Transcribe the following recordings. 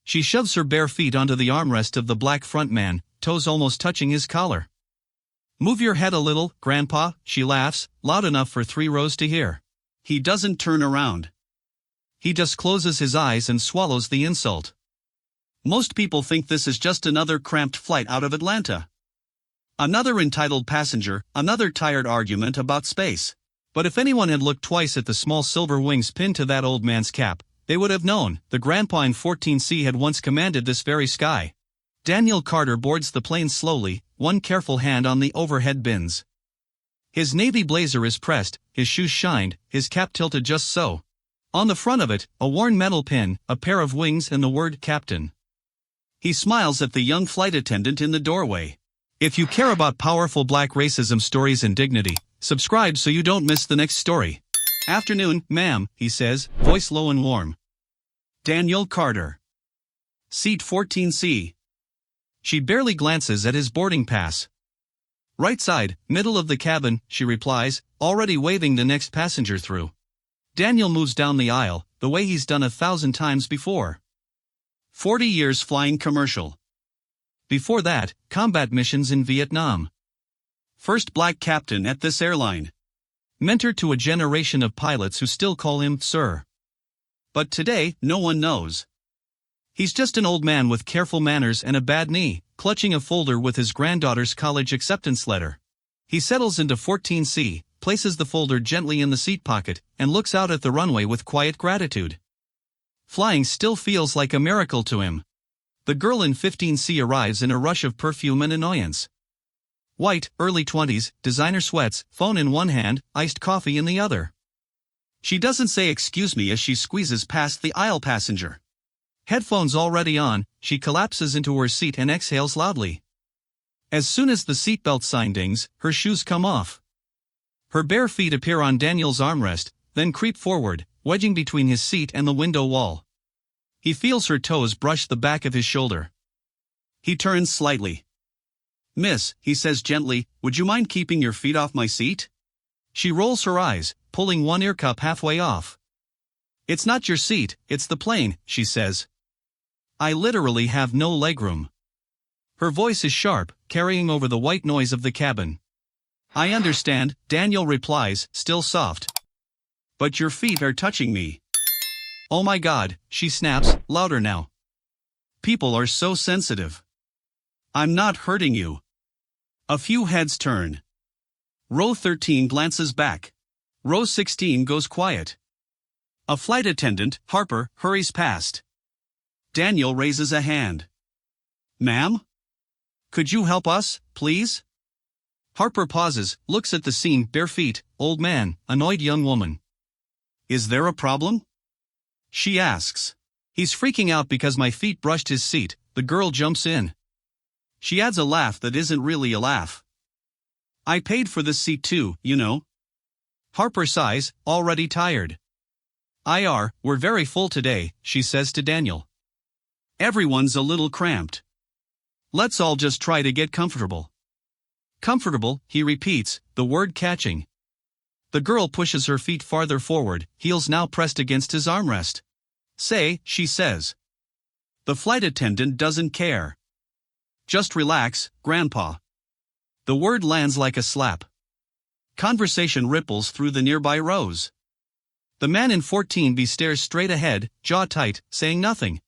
She shoves her bare feet onto the armrest of the black front man, toes almost touching his collar. "Move your head a little, Grandpa," she laughs, loud enough for 3 rows to hear. He doesn't turn around. He just closes his eyes and swallows the insult. Most people think this is just another cramped flight out of Atlanta. Another entitled passenger, another tired argument about space. But if anyone had looked twice at the small silver wings pinned to that old man's cap, they would have known the grandpa in 14C had once commanded this very sky. Daniel Carter boards the plane slowly, one careful hand on the overhead bins. His navy blazer is pressed, his shoes shined, his cap tilted just so. On the front of it, a worn metal pin, a pair of wings and the word Captain. He smiles at the young flight attendant in the doorway. If you care about powerful black racism stories and dignity, subscribe so you don't miss the next story. "Afternoon, ma'am," he says, voice low and warm. Daniel Carter. Seat 14C. She barely glances at his boarding pass. "Right side, middle of the cabin," she replies, already waving the next passenger through. Daniel moves down the aisle, the way he's done 1,000 times before. 40 years flying commercial. Before that, combat missions in Vietnam. First black captain at this airline. Mentor to a generation of pilots who still call him Sir. But today, no one knows. He's just an old man with careful manners and a bad knee, clutching a folder with his granddaughter's college acceptance letter. He settles into 14C, places the folder gently in the seat pocket, and looks out at the runway with quiet gratitude. Flying still feels like a miracle to him. The girl in 15C arrives in a rush of perfume and annoyance. White, early 20s, designer sweats, phone in one hand, iced coffee in the other. She doesn't say excuse me as she squeezes past the aisle passenger. Headphones already on, she collapses into her seat and exhales loudly. As soon as the seatbelt sign dings, her shoes come off. Her bare feet appear on Daniel's armrest, then creep forward, wedging between his seat and the window wall. He feels her toes brush the back of his shoulder. He turns slightly. "Miss," he says gently, "would you mind keeping your feet off my seat?" She rolls her eyes, pulling one ear cup halfway off. "It's not your seat, it's the plane," she says. "I literally have no legroom." Her voice is sharp, carrying over the white noise of the cabin. "I understand," Daniel replies, still soft. "But your feet are touching me." "Oh my God," she snaps, louder now. "People are so sensitive." "I'm not hurting you." A few heads turn. Row 13 glances back. Row 16 goes quiet. A flight attendant, Harper, hurries past. Daniel raises a hand. "Ma'am? Could you help us, please?" Harper pauses, looks at the scene, bare feet, old man, annoyed young woman. "Is there a problem?" she asks. "He's freaking out because my feet brushed his seat," the girl jumps in. She adds a laugh that isn't really a laugh. "I paid for this seat too, you know." Harper sighs, already tired. We're very full today," she says to Daniel. "Everyone's a little cramped. Let's all just try to get comfortable." "Comfortable," he repeats, the word catching. The girl pushes her feet farther forward, heels now pressed against his armrest. "Say," she says. The flight attendant doesn't care. "Just relax, Grandpa." The word lands like a slap. Conversation ripples through the nearby rows. The man in 14B stares straight ahead, jaw tight, saying nothing.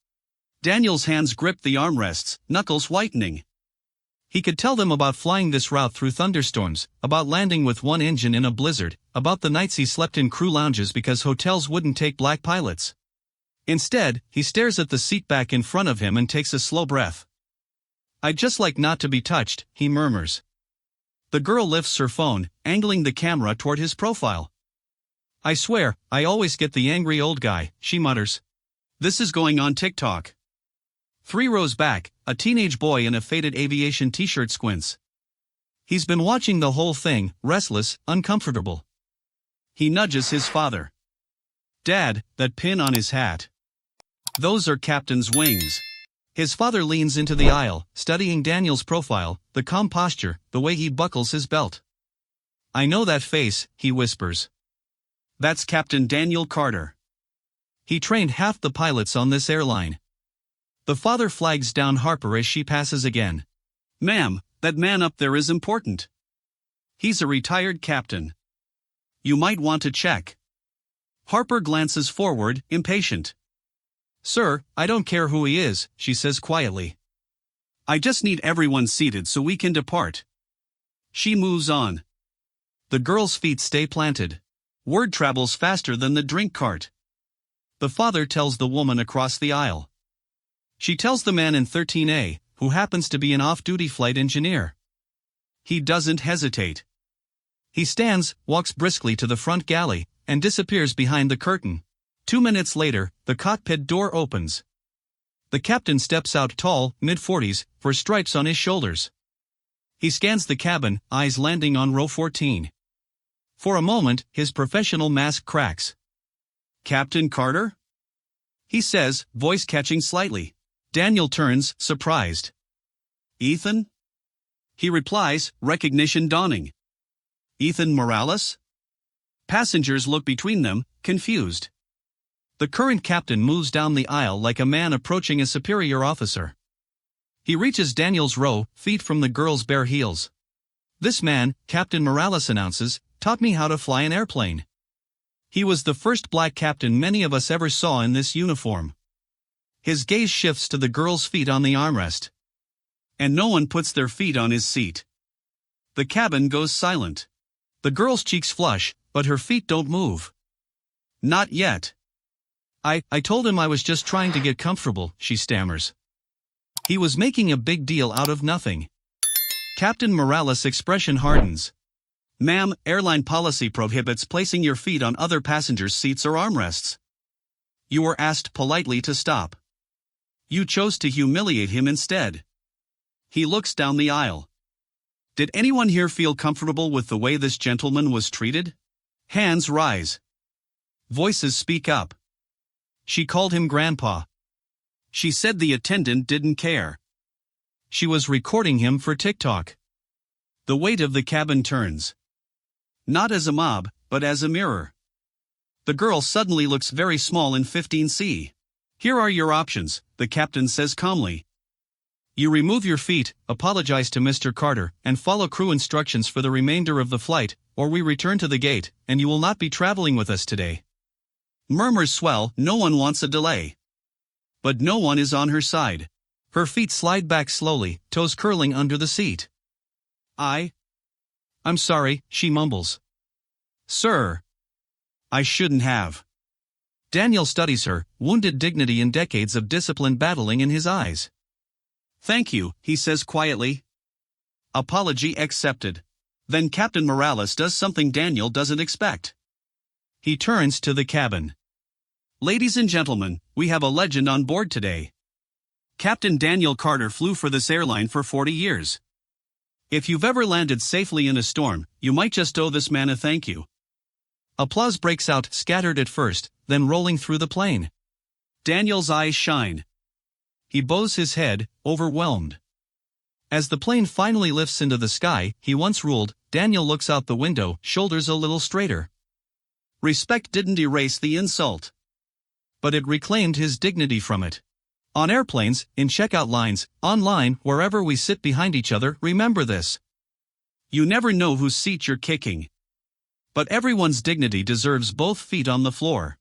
Daniel's hands grip the armrests, knuckles whitening. He could tell them about flying this route through thunderstorms, about landing with one engine in a blizzard, about the nights he slept in crew lounges because hotels wouldn't take black pilots. Instead, he stares at the seat back in front of him and takes a slow breath. "I'd just like not to be touched," he murmurs. The girl lifts her phone, angling the camera toward his profile. "I swear, I always get the angry old guy," she mutters. "This is going on TikTok." 3 rows back, a teenage boy in a faded aviation t-shirt squints. He's been watching the whole thing, restless, uncomfortable. He nudges his father. "Dad, that pin on his hat. Those are Captain's wings." His father leans into the aisle, studying Daniel's profile, the calm posture, the way he buckles his belt. "I know that face," he whispers. "That's Captain Daniel Carter. He trained half the pilots on this airline." The father flags down Harper as she passes again. "Ma'am, that man up there is important. He's a retired captain. You might want to check." Harper glances forward, impatient. "Sir, I don't care who he is," she says quietly. "I just need everyone seated so we can depart." She moves on. The girl's feet stay planted. Word travels faster than the drink cart. The father tells the woman across the aisle. She tells the man in 13A, who happens to be an off-duty flight engineer. He doesn't hesitate. He stands, walks briskly to the front galley, and disappears behind the curtain. 2 minutes later, the cockpit door opens. The captain steps out tall, mid-40s, for stripes on his shoulders. He scans the cabin, eyes landing on row 14. For a moment, his professional mask cracks. "Captain Carter?" he says, voice catching slightly. Daniel turns, surprised. "Ethan?" he replies, recognition dawning. "Ethan Morales?" Passengers look between them, confused. The current captain moves down the aisle like a man approaching a superior officer. He reaches Daniel's row, feet from the girl's bare heels. "This man," Captain Morales announces, "taught me how to fly an airplane. He was the first black captain many of us ever saw in this uniform." His gaze shifts to the girl's feet on the armrest. And no one puts their feet on his seat. The cabin goes silent. The girl's cheeks flush, but her feet don't move. "Not yet. I told him I was just trying to get comfortable," she stammers. He was making a big deal out of nothing. Captain Morales' expression hardens. "Ma'am, airline policy prohibits placing your feet on other passengers' seats or armrests. You were asked politely to stop. You chose to humiliate him instead." He looks down the aisle. "Did anyone here feel comfortable with the way this gentleman was treated?" Hands rise. Voices speak up. "She called him Grandpa. She said the attendant didn't care. She was recording him for TikTok." The weight of the cabin turns. Not as a mob, but as a mirror. The girl suddenly looks very small in 15C. "Here are your options," the captain says calmly. "You remove your feet, apologize to Mr. Carter, and follow crew instructions for the remainder of the flight, or we return to the gate, and you will not be traveling with us today." Murmurs swell, no one wants a delay. But no one is on her side. Her feet slide back slowly, toes curling under the seat. I'm sorry," she mumbles. "Sir. I shouldn't have." Daniel studies her, wounded dignity and decades of discipline battling in his eyes. "Thank you," he says quietly. Apology accepted. Then Captain Morales does something Daniel doesn't expect. He turns to the cabin. "Ladies and gentlemen, we have a legend on board today. Captain Daniel Carter flew for this airline for 40 years. If you've ever landed safely in a storm, you might just owe this man a thank you." Applause breaks out, scattered at first, then rolling through the plane. Daniel's eyes shine. He bows his head, overwhelmed. As the plane finally lifts into the sky he once ruled, Daniel looks out the window, shoulders a little straighter. Respect didn't erase the insult. But it reclaimed his dignity from it. On airplanes, in checkout lines, online, wherever we sit behind each other, remember this. You never know whose seat you're kicking. But everyone's dignity deserves both feet on the floor.